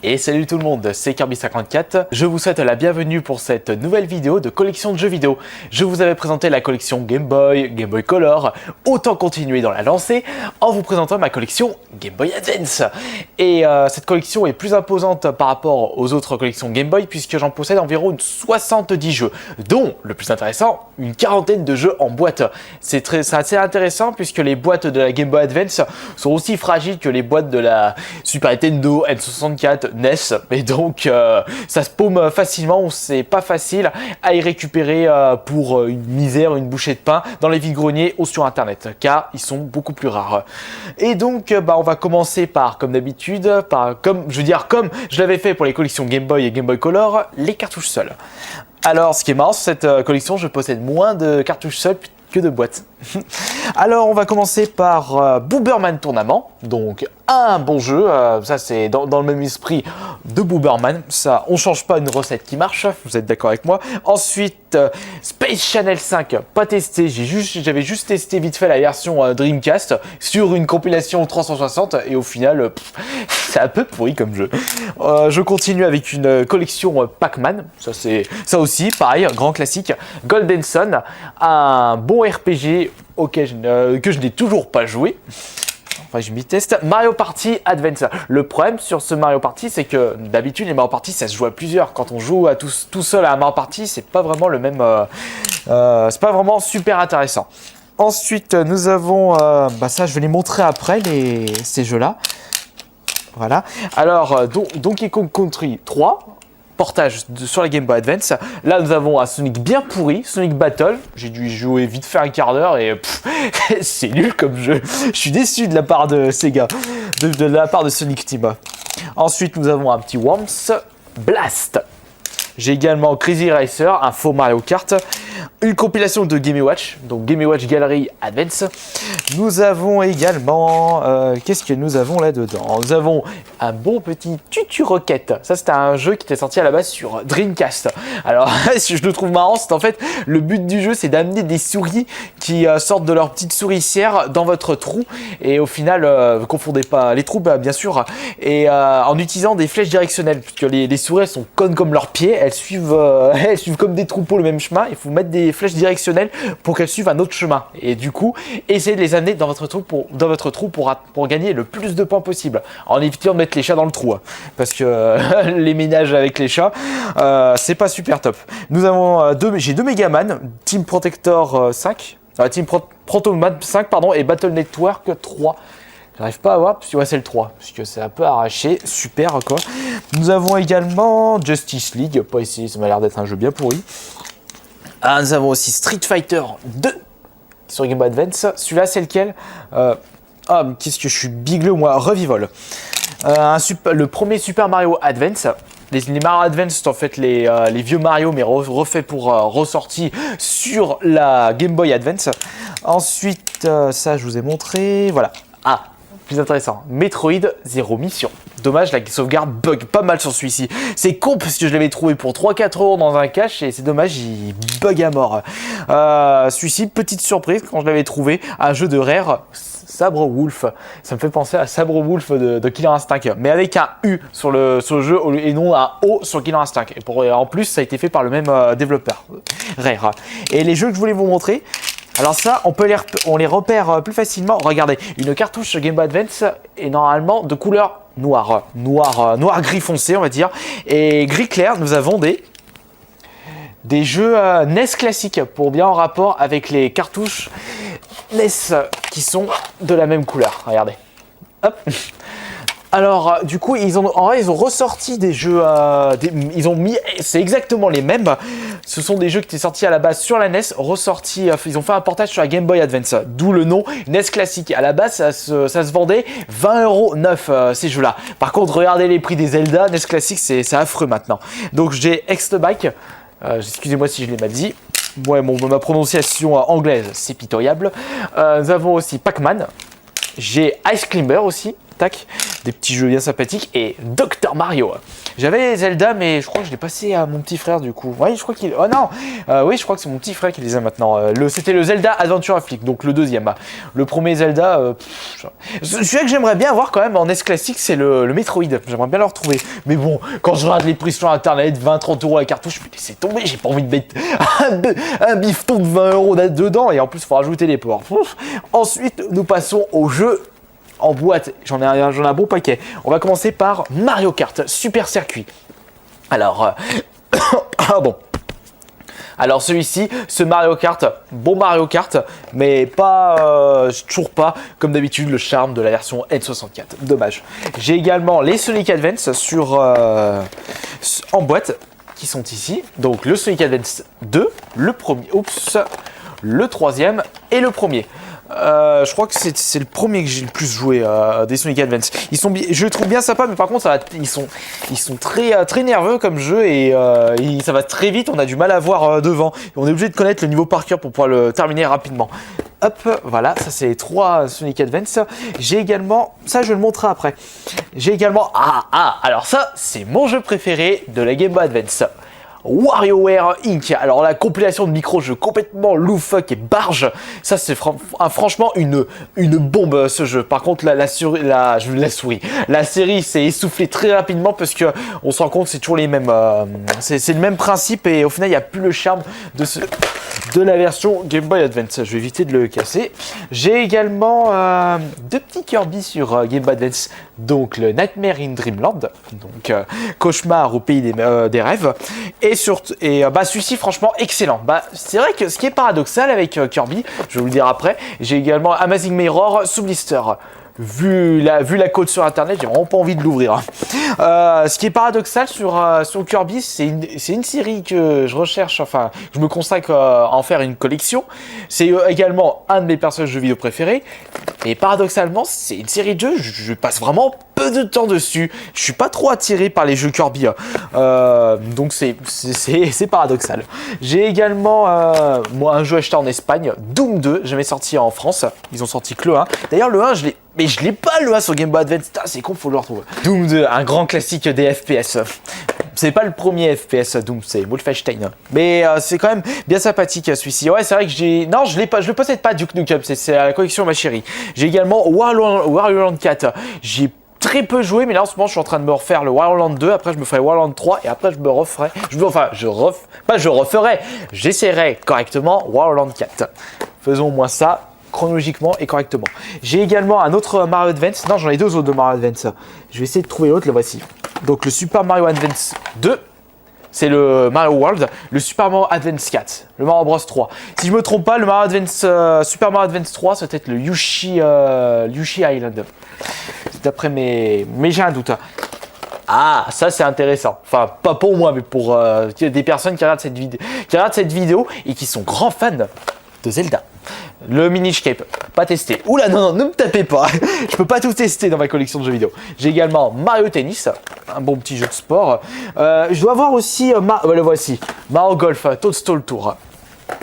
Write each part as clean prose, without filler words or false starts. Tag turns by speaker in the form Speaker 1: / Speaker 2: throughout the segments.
Speaker 1: Et salut tout le monde, c'est Kirby54. Je vous souhaite la bienvenue pour cette nouvelle vidéo de collection de jeux vidéo. Je vous avais présenté la collection Game Boy, Game Boy Color, autant continuer dans la lancée en vous présentant ma collection Game Boy Advance. Et cette collection est plus imposante par rapport aux autres collections Game Boy puisque j'en possède environ 70 jeux, dont, le plus intéressant, une quarantaine de jeux en boîte. C'est assez intéressant puisque les boîtes de la Game Boy Advance sont aussi fragiles que les boîtes de la Super Nintendo, N64, NES, et donc ça se paume facilement, c'est pas facile à y récupérer pour une misère, une bouchée de pain dans les vides-greniers ou sur internet, car ils sont beaucoup plus rares. Et donc on va commencer par, comme d'habitude, comme je l'avais fait pour les collections Game Boy et Game Boy Color, les cartouches seules. Alors ce qui est marrant sur cette collection, je possède moins de cartouches seules que de boîtes. Alors on va commencer par Booberman Tournament, donc un bon jeu, ça c'est dans le même esprit de Booberman, ça on change pas une recette qui marche, vous êtes d'accord avec moi. Ensuite Space Channel 5, pas testé, j'avais juste testé vite fait la version Dreamcast sur une compilation 360 et au final c'est un peu pourri comme jeu. Je continue avec une collection Pac-Man, ça aussi pareil, grand classique. Golden Sun, un bon RPG que je n'ai toujours pas joué. Enfin, je m'y teste. Mario Party Advance. Le problème sur ce Mario Party, c'est que d'habitude, les Mario Party, ça se joue à plusieurs. Quand on joue à tout seul à un Mario Party, c'est pas vraiment le même. C'est pas vraiment super intéressant. Ensuite, nous avons. Ça, je vais les montrer après, ces jeux-là. Voilà. Alors, Donkey Kong Country 3. Portage sur la Game Boy Advance. Là, nous avons un Sonic bien pourri, Sonic Battle. J'ai dû y jouer vite fait un quart d'heure et c'est nul comme jeu. Je suis déçu de la part de Sega, de la part de Sonic Team. Ensuite, nous avons un petit Worms Blast. J'ai également Crazy Racer, un faux Mario Kart, une compilation de Game & Watch, donc Game & Watch Gallery Advance. Nous avons également, qu'est-ce que nous avons là-dedans? Nous avons un bon petit Tutu Rocket. Ça, c'était un jeu qui était sorti à la base sur Dreamcast. Alors, je le trouve marrant, c'est en fait, le but du jeu, c'est d'amener des souris qui sortent de leur petite souricière dans votre trou. Et au final, ne confondez pas les trous, bien sûr, et en utilisant des flèches directionnelles, puisque les souris, elles sont connes comme leurs pieds. Elles suivent comme des troupeaux le même chemin. Il faut mettre des flèches directionnelles pour qu'elles suivent un autre chemin. Et du coup, essayez de les amener dans votre trou pour gagner le plus de points possible. En évitant de mettre les chats dans le trou. Parce que les ménages avec les chats, c'est pas super top. Nous avons j'ai deux Megaman, Team Protector 5, Team Protoman 5 et Battle Network 3. J'arrive pas à voir, parce que c'est le 3, parce que c'est un peu arraché, super quoi. Nous avons également Justice League, pas ici, ça m'a l'air d'être un jeu bien pourri. Nous avons aussi Street Fighter 2 sur Game Boy Advance, celui-là c'est lequel qu'est-ce que je suis bigleux moi, Revival. Le premier Super Mario Advance. Les Mario Advance, c'est en fait les vieux Mario, mais refaits pour ressortis sur la Game Boy Advance. Ensuite, ça je vous ai montré, voilà. Plus intéressant, Metroid Zero Mission. Dommage, la sauvegarde bug pas mal sur celui-ci. C'est con parce que je l'avais trouvé pour 3-4 € dans un cache et c'est dommage, il bug à mort. Celui-ci, petite surprise quand je l'avais trouvé, un jeu de Rare, Sabre Wolf. Ça me fait penser à Sabre Wolf de Killer Instinct, mais avec un U sur le jeu et non un O sur Killer Instinct. Et en plus, ça a été fait par le même développeur, Rare. Et les jeux que je voulais vous montrer, alors ça, on les repère plus facilement. Regardez, une cartouche Game Boy Advance est normalement de couleur noir gris foncé, on va dire. Et gris clair, nous avons des jeux NES classiques pour bien en rapport avec les cartouches NES qui sont de la même couleur. Regardez. Hop. Alors, du coup, ils ont ressorti des jeux, c'est exactement les mêmes. Ce sont des jeux qui étaient sortis à la base sur la NES, ressortis, ils ont fait un portage sur la Game Boy Advance, d'où le nom NES classique. À la base, ça se vendait 20,09 € ces jeux-là. Par contre, regardez les prix des Zelda, NES classique, c'est affreux maintenant. Donc, j'ai Extbike, excusez-moi si je l'ai mal dit. Ouais, ma prononciation anglaise, c'est pitoyable. Nous avons aussi Pac-Man. J'ai Ice Climber aussi. tac, des petits jeux bien sympathiques et Dr Mario. J'avais Zelda, mais je crois que je l'ai passé à mon petit frère du coup. Oui, je crois qu'il... Oh non, oui, je crois que c'est mon petit frère qui les a maintenant. C'était le Zelda Adventure Flick, donc le deuxième. Le premier Zelda, celui-là que j'aimerais bien avoir quand même en NES classique, c'est le Metroid. J'aimerais bien le retrouver. Mais bon, quand je regarde les prix sur internet, 20-30 € la cartouche, je me laisse tomber, j'ai pas envie de mettre un bifton de 20 € dedans et en plus, il faut rajouter les ports. Ensuite, nous passons au jeu en boîte. J'en ai un bon paquet. On va commencer par Mario Kart Super Circuit. Alors, bon. Alors celui-ci, ce Mario Kart, bon Mario Kart, mais pas, toujours pas, comme d'habitude, le charme de la version N64. Dommage. J'ai également les Sonic Advance en boîte, qui sont ici. Donc le Sonic Advance 2, le premier, le troisième et le premier. Je crois que c'est le premier que j'ai le plus joué des Sonic Advance. Je les trouve bien sympas, mais par contre ils sont très nerveux comme jeu et ça va très vite. On a du mal à voir devant. On est obligé de connaître le niveau par cœur pour pouvoir le terminer rapidement. Hop, voilà, ça c'est les 3 Sonic Advance. J'ai également, ça je le montrerai après. J'ai également, alors ça c'est mon jeu préféré de la Game Boy Advance. WarioWare Inc. Alors la compilation de micro-jeux complètement loufoque et barge, ça c'est franchement une bombe ce jeu. Par contre la série s'est essoufflée très rapidement parce que on se rend compte que c'est toujours les mêmes, c'est le même principe et au final il n'y a plus le charme de la version Game Boy Advance. Je vais éviter de le casser. J'ai également 2 petits Kirby sur Game Boy Advance, donc le Nightmare in Dreamland, donc cauchemar au pays des rêves, et celui-ci franchement excellent. C'est vrai que ce qui est paradoxal avec Kirby, je vais vous le dire après, j'ai également Amazing Mirror sous blister. Vu la code sur internet, j'ai vraiment pas envie de l'ouvrir. Ce qui est paradoxal sur Kirby, c'est une série que je recherche, enfin, je me consacre à en faire une collection. C'est également un de mes personnages de jeux vidéo préférés. Et paradoxalement, c'est une série de jeux, je passe vraiment peu de temps dessus. Je suis pas trop attiré par les jeux Kirby. Donc c'est paradoxal. J'ai également moi un jeu acheté en Espagne, Doom 2, jamais sorti en France. Ils ont sorti que le 1. D'ailleurs le 1, mais je l'ai pas le 1 sur Game Boy Advance. C'est con, faut le retrouver. Doom 2, un grand classique des FPS. C'est pas le premier FPS Doom, c'est Wolfenstein. Mais c'est quand même bien sympathique celui-ci. Ouais, c'est vrai que non, je le possède pas Duke Nukem, c'est la collection ma chérie. J'ai également Wario Land 4. J'ai très peu joué, mais là en ce moment je suis en train de me refaire le Wario Land 2, après je me ferai Wario Land 3 et après je me referai. J'essaierai correctement Wario Land 4. Faisons au moins ça chronologiquement et correctement. J'ai également un autre Mario Advance. Non, j'en ai 2 autres de Mario Advance. Je vais essayer de trouver l'autre, le voici. Donc le Super Mario Advance 2, c'est le Mario World, le Super Mario Advance 4, le Mario Bros 3. Si je me trompe pas, le Super Mario Advance 3, c'est peut-être le Yoshi Island. D'après mais j'ai un doute. Ah, ça c'est intéressant. Enfin, pas pour moi, mais pour des personnes qui regardent cette vidéo et qui sont grands fans de Zelda. Le Minish Cape, pas testé. Oula, non, ne me tapez pas. Je peux pas tout tester dans ma collection de jeux vidéo. J'ai également Mario Tennis, un bon petit jeu de sport. Je dois avoir aussi, le voici, Mario Golf, Toadstool Tour.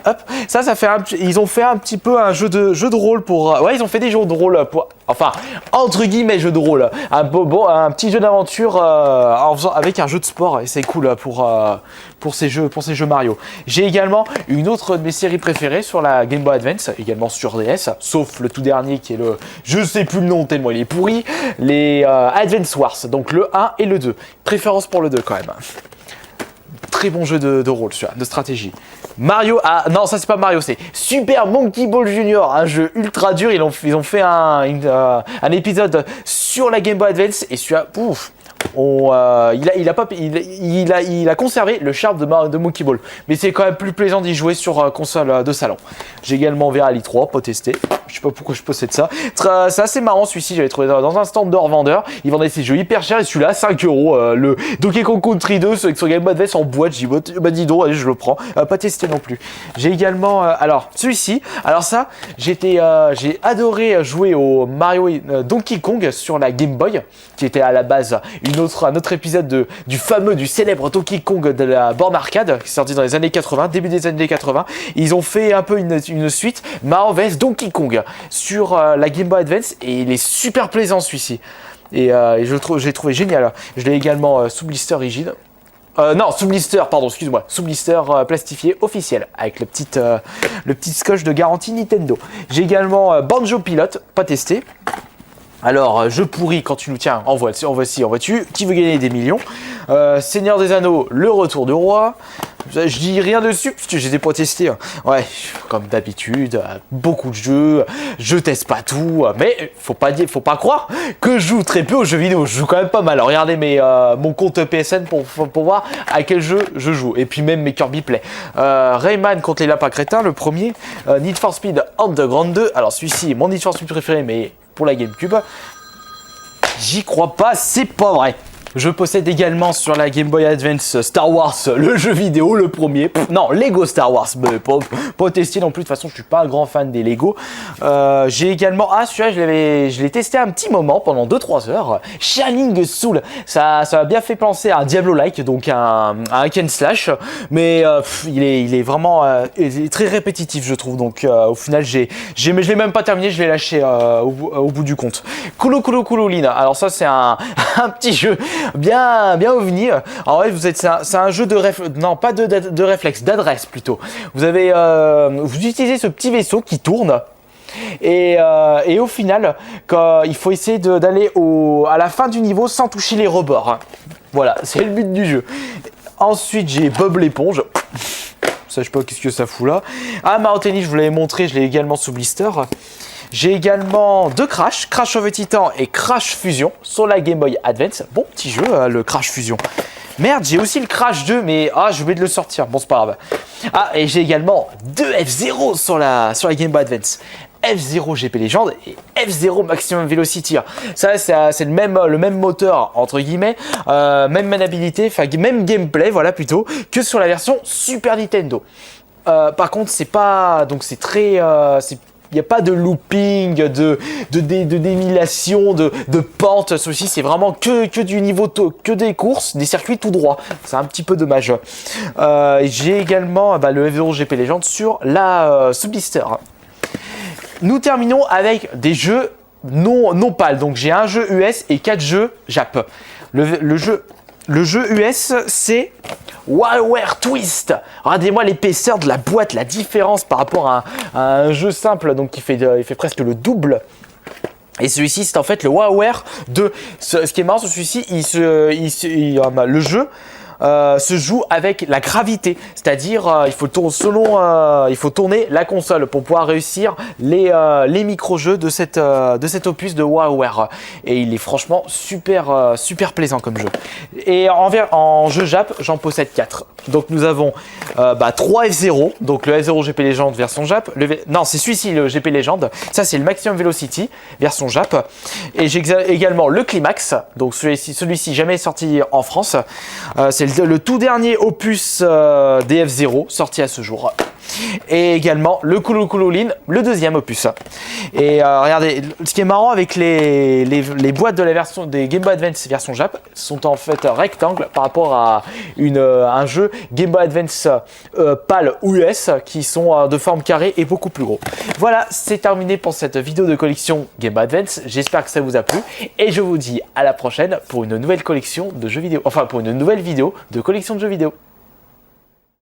Speaker 1: Hop, ça fait ils ont fait un petit peu un jeu de rôle pour, ouais, ils ont fait des jeux de rôle pour, enfin, entre guillemets, jeu de rôle, un petit jeu d'aventure avec un jeu de sport et c'est cool pour ces jeux Mario. J'ai également une autre de mes séries préférées sur la Game Boy Advance, également sur DS, sauf le tout dernier qui est je sais plus le nom tellement il est pourri, les Advance Wars, donc le 1 et le 2. Préférence pour le 2 quand même. Très bon jeu de rôle, celui-là, de stratégie. Mario, non, ça c'est pas Mario, c'est Super Monkey Ball Junior, un jeu ultra dur. Ils ont fait un épisode sur la Game Boy Advance et celui-là, pouf. Il a conservé le charme de Monkey Ball, mais c'est quand même plus plaisant d'y jouer sur console de salon. J'ai également Verali 3, pas testé. Je sais pas pourquoi je possède ça. C'est assez marrant celui-ci, j'avais trouvé dans un stand de revendeur. Ils vendaient ces jeux hyper chers et celui-là 5 €. Le Donkey Kong Country 2 avec son Game Boy Advance en boîte. J'ai dit bah dis donc, allez, je le prends. Pas testé non plus. J'ai également alors celui-ci. Alors ça, j'ai adoré jouer au Mario Donkey Kong sur la Game Boy, qui était à la base une un autre épisode du célèbre Donkey Kong de la borne arcade, qui est sorti dans les années 80, début des années 80. Ils ont fait un peu une suite, Mario vs Donkey Kong, sur la Game Boy Advance, et il est super plaisant celui-ci. Et j'ai trouvé génial. Je l'ai également sous blister rigide. Non, sous blister, pardon, excuse-moi. Sous blister plastifié officiel, avec le petit scotch de garantie Nintendo. J'ai également Banjo Pilot, pas testé. Alors, jeu pourri quand tu nous tiens, en vois-tu, qui veut gagner des millions. Seigneur des Anneaux, le retour du roi. Je dis rien dessus parce que je les ai pas testés. Ouais, comme d'habitude, beaucoup de jeux, je teste pas tout, mais faut pas croire que je joue très peu aux jeux vidéo. Je joue quand même pas mal. Alors, regardez mon compte PSN pour voir à quel jeu je joue. Et puis même mes Kirby Play. Rayman contre les lapins crétins, le premier. Need for Speed Underground 2. Alors celui-ci est mon Need for Speed préféré, mais pour la GameCube. J'y crois pas, c'est pas vrai. Je possède également sur la Game Boy Advance Star Wars, le jeu vidéo, le premier. Non, Lego Star Wars, mais pas testé non plus. De toute façon, je suis pas un grand fan des Lego. J'ai également, celui-là, je l'ai testé un petit moment, pendant 2-3 heures. Shining Soul, ça m'a bien fait penser à un Diablo-like, donc un hack and slash. Mais il est vraiment il est très répétitif, je trouve. Donc au final, je l'ai même pas terminé, je l'ai lâché au bout du compte. Kulo alors ça, c'est un petit jeu bien ovni. En vrai, c'est un jeu de réflexe, non pas de réflexe, d'adresse plutôt. Vous utilisez ce petit vaisseau qui tourne. Et au final, il faut essayer d'aller à la fin du niveau sans toucher les rebords. Voilà, c'est le but du jeu. Ensuite, j'ai Bob l'éponge. Ça, je sais pas qu'est-ce que ça fout là. Mario Tennis, je vous l'avais montré, je l'ai également sous blister. J'ai également deux Crash of the Titan et Crash Fusion sur la Game Boy Advance. Bon petit jeu, le Crash Fusion. Merde, j'ai aussi le Crash 2, mais j'ai oublié de le sortir. Bon, c'est pas grave. Et j'ai également deux F-Zero sur la Game Boy Advance. F-Zero GP Legend et F-Zero Maximum Velocity. Ça, c'est le même moteur, entre guillemets, même maniabilité, enfin, même gameplay, voilà, plutôt, que sur la version Super Nintendo. Par contre, c'est pas... Donc, c'est très... il n'y a pas de looping, de démilation, de pente. Ceci, c'est vraiment que du niveau, que des courses, des circuits tout droit. C'est un petit peu dommage. J'ai également le F-Zero GP Legend sur la Sub-Blister. Nous terminons avec des jeux non PAL. Donc j'ai un jeu US et 4 jeux Jap. Le jeu US, c'est WarioWare Twist. Regardez-moi l'épaisseur de la boîte, la différence par rapport à un jeu simple, donc il fait presque le double. Et celui-ci, c'est en fait le WarioWare 2. Ce qui est marrant sur celui-ci, le jeu se joue avec la gravité, c'est-à-dire il faut tourner la console pour pouvoir réussir les micro-jeux de cet opus de WarioWare. Et il est franchement super plaisant comme jeu. Et en jeu Jap, j'en possède 4. Donc nous avons 3 F-Zero, donc le F-Zero GP Legend version Jap. Non, c'est celui-ci le GP Legend. Ça, c'est le Maximum Velocity version Jap. Et j'ai également le Climax, donc celui-ci jamais sorti en France. C'est le tout dernier opus des F-Zero sorti à ce jour. Et également le Kulo-Kulo-Lin, le deuxième opus. Et regardez, ce qui est marrant avec les boîtes de la version des Game Boy Advance version Jap sont en fait rectangles par rapport à un jeu Game Boy Advance PAL ou US qui sont de forme carrée et beaucoup plus gros. Voilà, c'est terminé pour cette vidéo de collection Game Boy Advance. J'espère que ça vous a plu et je vous dis à la prochaine pour une nouvelle collection de jeux vidéo. Enfin, pour une nouvelle vidéo de collection de jeux vidéo.